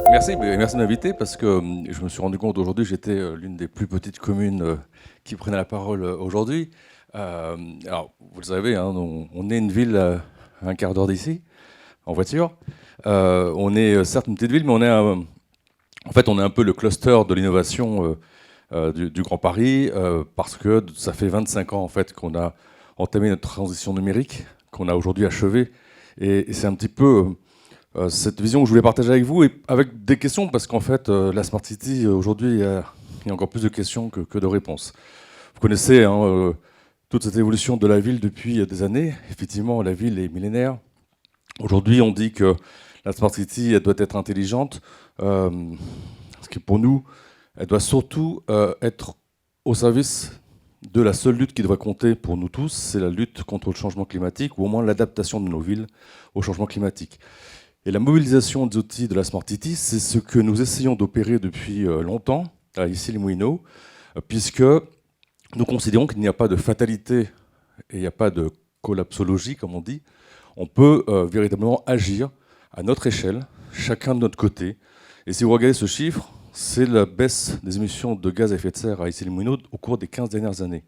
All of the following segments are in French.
Merci de m'inviter parce que je me suis rendu compte aujourd'hui que j'étais l'une des plus petites communes qui prenait la parole aujourd'hui. Alors, vous le savez, hein, on est une ville à un quart d'heure d'ici, en voiture. On est certes une petite ville, mais en fait, on est un peu le cluster de l'innovation du Grand Paris parce que ça fait 25 ans en fait, qu'on a entamé notre transition numérique, qu'on a aujourd'hui achevée. Et c'est un petit peu cette vision que je voulais partager avec vous, et avec des questions, parce qu'en fait, la Smart City, aujourd'hui, il y a encore plus de questions que de réponses. Vous connaissez hein, toute cette évolution de la ville depuis des années. Effectivement, la ville est millénaire. Aujourd'hui, on dit que la Smart City, elle doit être intelligente, parce que pour nous, elle doit surtout être au service de la seule lutte qui devrait compter pour nous tous, c'est la lutte contre le changement climatique, ou au moins l'adaptation de nos villes au changement climatique. Et la mobilisation des outils de la Smart City, c'est ce que nous essayons d'opérer depuis longtemps à Issy-les-Moulineaux, puisque nous considérons qu'il n'y a pas de fatalité et il n'y a pas de collapsologie, comme on dit. On peut véritablement agir à notre échelle, chacun de notre côté. Et si vous regardez ce chiffre, c'est la baisse des émissions de gaz à effet de serre à Issy-les-Moulineaux au cours des 15 dernières années.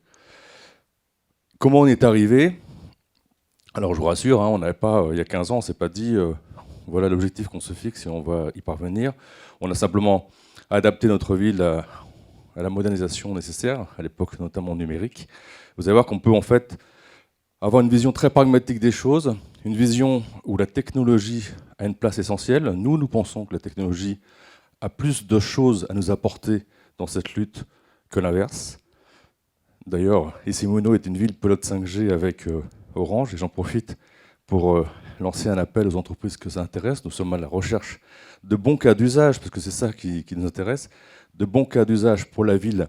Comment on est arrivé? Alors je vous rassure, hein, on n'avait pas, il y a 15 ans, on ne s'est pas dit voilà l'objectif qu'on se fixe et on va y parvenir. On a simplement adapté notre ville à la modernisation nécessaire, à l'époque notamment numérique. Vous allez voir qu'on peut en fait avoir une vision très pragmatique des choses, une vision où la technologie a une place essentielle. Nous pensons que la technologie a plus de choses à nous apporter dans cette lutte que l'inverse. D'ailleurs, Issy-les-Moulineaux est une ville pilote 5G avec Orange, et j'en profite pour lancer un appel aux entreprises que ça intéresse. Nous sommes à la recherche de bons cas d'usage, parce que c'est ça qui nous intéresse, de bons cas d'usage pour la ville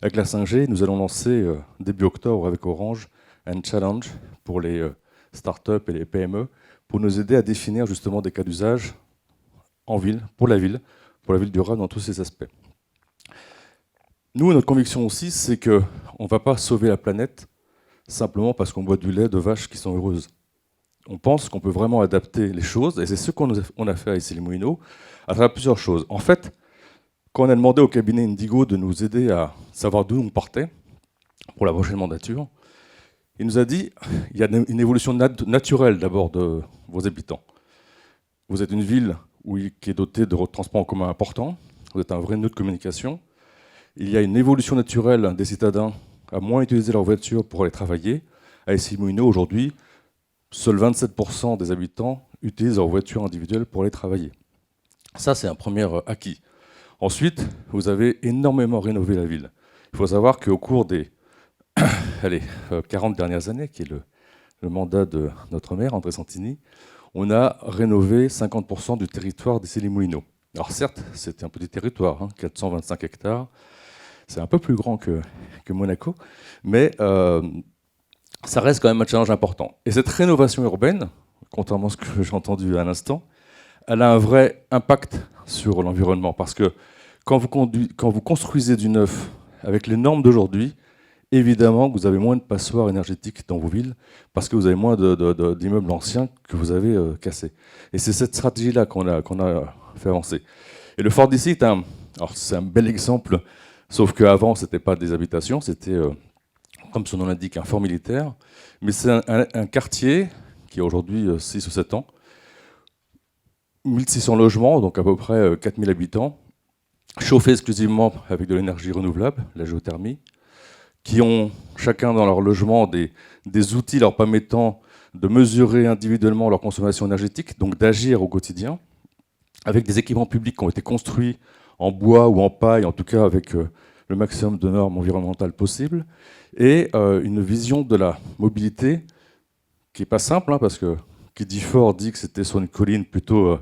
avec la 5G. Nous allons lancer début octobre avec Orange un challenge pour les startups et les PME pour nous aider à définir justement des cas d'usage en ville, pour la ville durable dans tous ses aspects. Nous, notre conviction aussi, c'est qu'on ne va pas sauver la planète simplement parce qu'on boit du lait de vaches qui sont heureuses. On pense qu'on peut vraiment adapter les choses, et c'est ce qu'on a fait à Issy-les-Moulineaux, à travers plusieurs choses. En fait, quand on a demandé au cabinet Indigo de nous aider à savoir d'où on partait pour la prochaine mandature, il nous a dit il y a une évolution naturelle d'abord de vos habitants. Vous êtes une ville qui est dotée de transports en commun importants, vous êtes un vrai nœud de communication. Il y a une évolution naturelle des citadins à moins utiliser leur voiture pour aller travailler. À Issy-les-Moulineaux, aujourd'hui, seuls 27% des habitants utilisent leur voiture individuelle pour aller travailler. Ça, c'est un premier acquis. Ensuite, vous avez énormément rénové la ville. Il faut savoir qu'au cours des 40 dernières années, qui est le mandat de notre maire, André Santini, on a rénové 50% du territoire d'Issy-les-Moulineaux. Alors certes, c'est un petit territoire, 425 hectares, c'est un peu plus grand que Monaco, mais ça reste quand même un challenge important. Et cette rénovation urbaine, contrairement à ce que j'ai entendu à l'instant, elle a un vrai impact sur l'environnement. Parce que quand vous construisez du neuf avec les normes d'aujourd'hui, évidemment que vous avez moins de passoires énergétiques dans vos villes, parce que vous avez moins d'immeubles anciens que vous avez cassés. Et c'est cette stratégie-là qu'on a fait avancer. Et le Fort d'Issy, c'est un bel exemple, sauf qu'avant, ce n'était pas des habitations, c'était comme son nom l'indique, un fort militaire, mais c'est un quartier qui a aujourd'hui 6 ou 7 ans, 1600 logements, donc à peu près 4000 habitants, chauffés exclusivement avec de l'énergie renouvelable, la géothermie, qui ont chacun dans leur logement des outils leur permettant de mesurer individuellement leur consommation énergétique, donc d'agir au quotidien, avec des équipements publics qui ont été construits en bois ou en paille, en tout cas avec le maximum de normes environnementales possibles, et une vision de la mobilité qui n'est pas simple, parce que qui dit fort dit que c'était sur une colline plutôt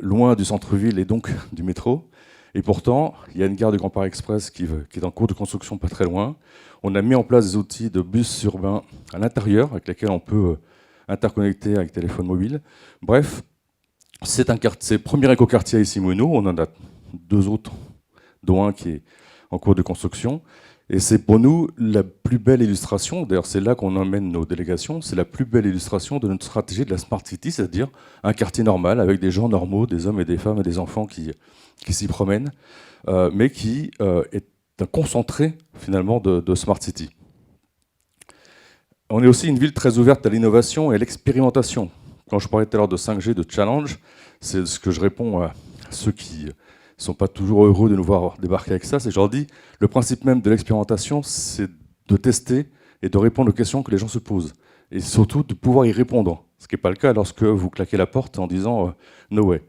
loin du centre-ville et donc du métro. Et pourtant, il y a une gare du Grand Paris Express qui est en cours de construction pas très loin. On a mis en place des outils de bus urbains à l'intérieur avec lesquels on peut interconnecter avec téléphone mobile. Bref, c'est le premier écoquartier à Issy-les-Moulineaux. On en a 2 autres, dont un qui est en cours de construction. Et c'est pour nous la plus belle illustration, d'ailleurs c'est là qu'on emmène nos délégations, c'est la plus belle illustration de notre stratégie de la Smart City, c'est-à-dire un quartier normal avec des gens normaux, des hommes et des femmes et des enfants qui s'y promènent, mais qui est un concentré finalement de Smart City. On est aussi une ville très ouverte à l'innovation et à l'expérimentation. Quand je parlais tout à l'heure de 5G, de challenge, c'est ce que je réponds à ceux qui ne sont pas toujours heureux de nous voir débarquer avec ça. C'est je leur dis, le principe même de l'expérimentation, c'est de tester et de répondre aux questions que les gens se posent. Et surtout de pouvoir y répondre. Ce qui n'est pas le cas lorsque vous claquez la porte en disant no way.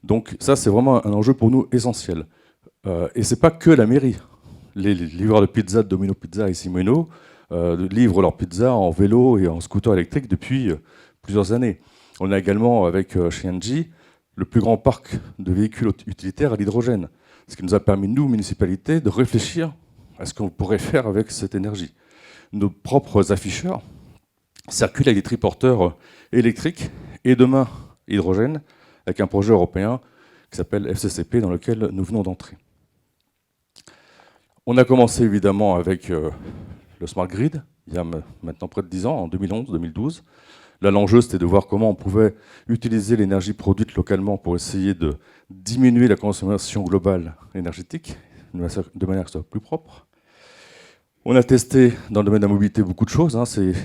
Donc ça, c'est vraiment un enjeu pour nous essentiel. Et ce n'est pas que la mairie. Les livreurs de pizza de Domino Pizza et Simeno livrent leur pizza en vélo et en scooter électrique depuis plusieurs années. On a également, avec chez Engie, le plus grand parc de véhicules utilitaires à l'hydrogène, ce qui nous a permis, nous, municipalités, de réfléchir à ce qu'on pourrait faire avec cette énergie. Nos propres afficheurs circulent avec des triporteurs électriques et demain hydrogène, avec un projet européen qui s'appelle FCCP, dans lequel nous venons d'entrer. On a commencé évidemment avec le Smart Grid, il y a maintenant près de 10 ans, en 2011-2012. Là, l'enjeu, c'était de voir comment on pouvait utiliser l'énergie produite localement pour essayer de diminuer la consommation globale énergétique, de manière que ce soit plus propre. On a testé dans le domaine de la mobilité beaucoup de choses.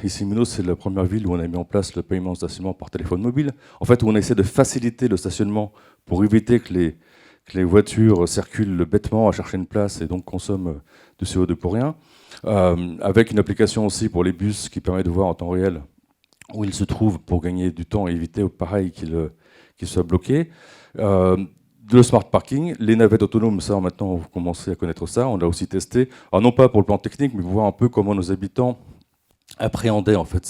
Ici, Minos, c'est la première ville où on a mis en place le paiement de stationnement par téléphone mobile. En fait, où on essaie de faciliter le stationnement pour éviter que les voitures circulent bêtement à chercher une place et donc consomment du CO2 pour rien. Avec une application aussi pour les bus qui permet de voir en temps réel où ils se trouvent pour gagner du temps et éviter pareil qu'ils soient bloqués. Le smart parking, les navettes autonomes, ça maintenant vous commencez à connaître ça, on l'a aussi testé. Alors non pas pour le plan technique, mais pour voir un peu comment nos habitants appréhendaient en fait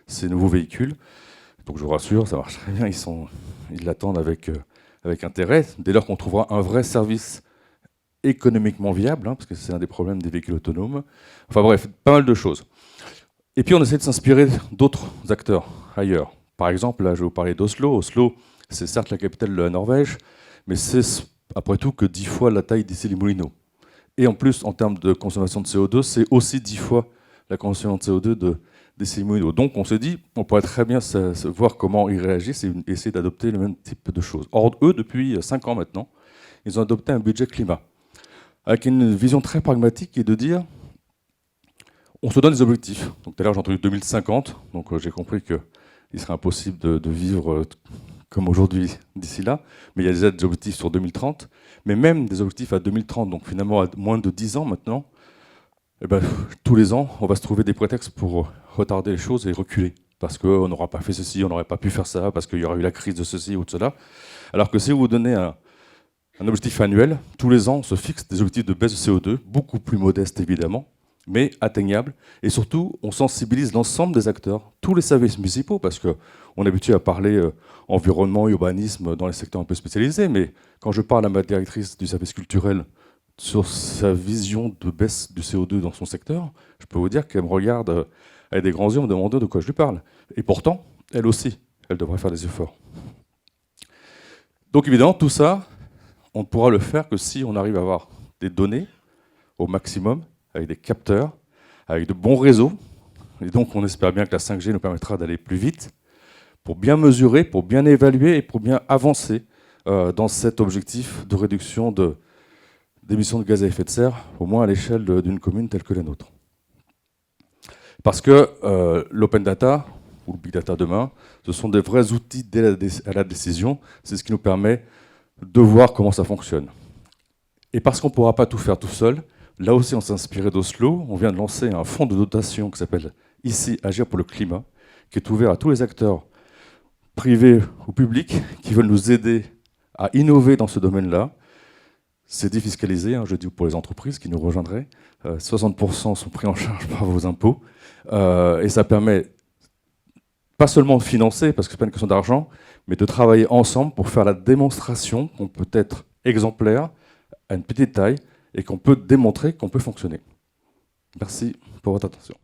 ces nouveaux véhicules. Donc je vous rassure, ça marche très bien, ils l'attendent avec intérêt, dès lors qu'on trouvera un vrai service économiquement viable, parce que c'est un des problèmes des véhicules autonomes. Enfin bref, pas mal de choses. Et puis on essaie de s'inspirer d'autres acteurs ailleurs. Par exemple, là je vais vous parler d'Oslo. Oslo, c'est certes la capitale de la Norvège, mais c'est après tout que 10 fois la taille d'Issy-les-Moulineaux. Et en plus, en termes de consommation de CO2, c'est aussi 10 fois la consommation de CO2 d'Issy-les-Moulineaux. Donc on se dit, on pourrait très bien voir comment ils réagissent et essayer d'adopter le même type de choses. Or, eux, depuis 5 ans maintenant, ils ont adopté un budget climat, avec une vision très pragmatique qui est de dire, on se donne des objectifs. Donc tout à l'heure j'ai entendu 2050, donc j'ai compris qu'il serait impossible de vivre comme aujourd'hui d'ici là, mais il y a déjà des objectifs sur 2030, mais même des objectifs à 2030, donc finalement à moins de 10 ans maintenant, eh ben, tous les ans on va se trouver des prétextes pour retarder les choses et reculer, parce qu'on n'aura pas fait ceci, on n'aurait pas pu faire ça, parce qu'il y aura eu la crise de ceci ou de cela, alors que si vous donnez un objectif annuel, tous les ans on se fixe des objectifs de baisse de CO2, beaucoup plus modestes évidemment, mais atteignable. Et surtout, on sensibilise l'ensemble des acteurs, tous les services municipaux, parce qu'on est habitué à parler environnement, urbanisme dans les secteurs un peu spécialisés, mais quand je parle à ma directrice du service culturel sur sa vision de baisse du CO2 dans son secteur, je peux vous dire qu'elle me regarde avec des grands yeux en me demandant de quoi je lui parle. Et pourtant, elle aussi, elle devrait faire des efforts. Donc évidemment, tout ça, on ne pourra le faire que si on arrive à avoir des données au maximum, avec des capteurs, avec de bons réseaux. Et donc on espère bien que la 5G nous permettra d'aller plus vite pour bien mesurer, pour bien évaluer et pour bien avancer dans cet objectif de réduction d'émissions de gaz à effet de serre, au moins à l'échelle d'une commune telle que la nôtre. Parce que l'open data, ou le big data demain, ce sont des vrais outils à la décision. C'est ce qui nous permet de voir comment ça fonctionne. Et parce qu'on ne pourra pas tout faire tout seul, là aussi, on s'est inspiré d'Oslo. On vient de lancer un fonds de dotation qui s'appelle ici Agir pour le climat, qui est ouvert à tous les acteurs privés ou publics qui veulent nous aider à innover dans ce domaine-là. C'est défiscalisé, je dis pour les entreprises qui nous rejoindraient. 60% sont pris en charge par vos impôts. Et ça permet pas seulement de financer, parce que ce n'est pas une question d'argent, mais de travailler ensemble pour faire la démonstration qu'on peut être exemplaire à une petite taille, et qu'on peut démontrer qu'on peut fonctionner. Merci pour votre attention.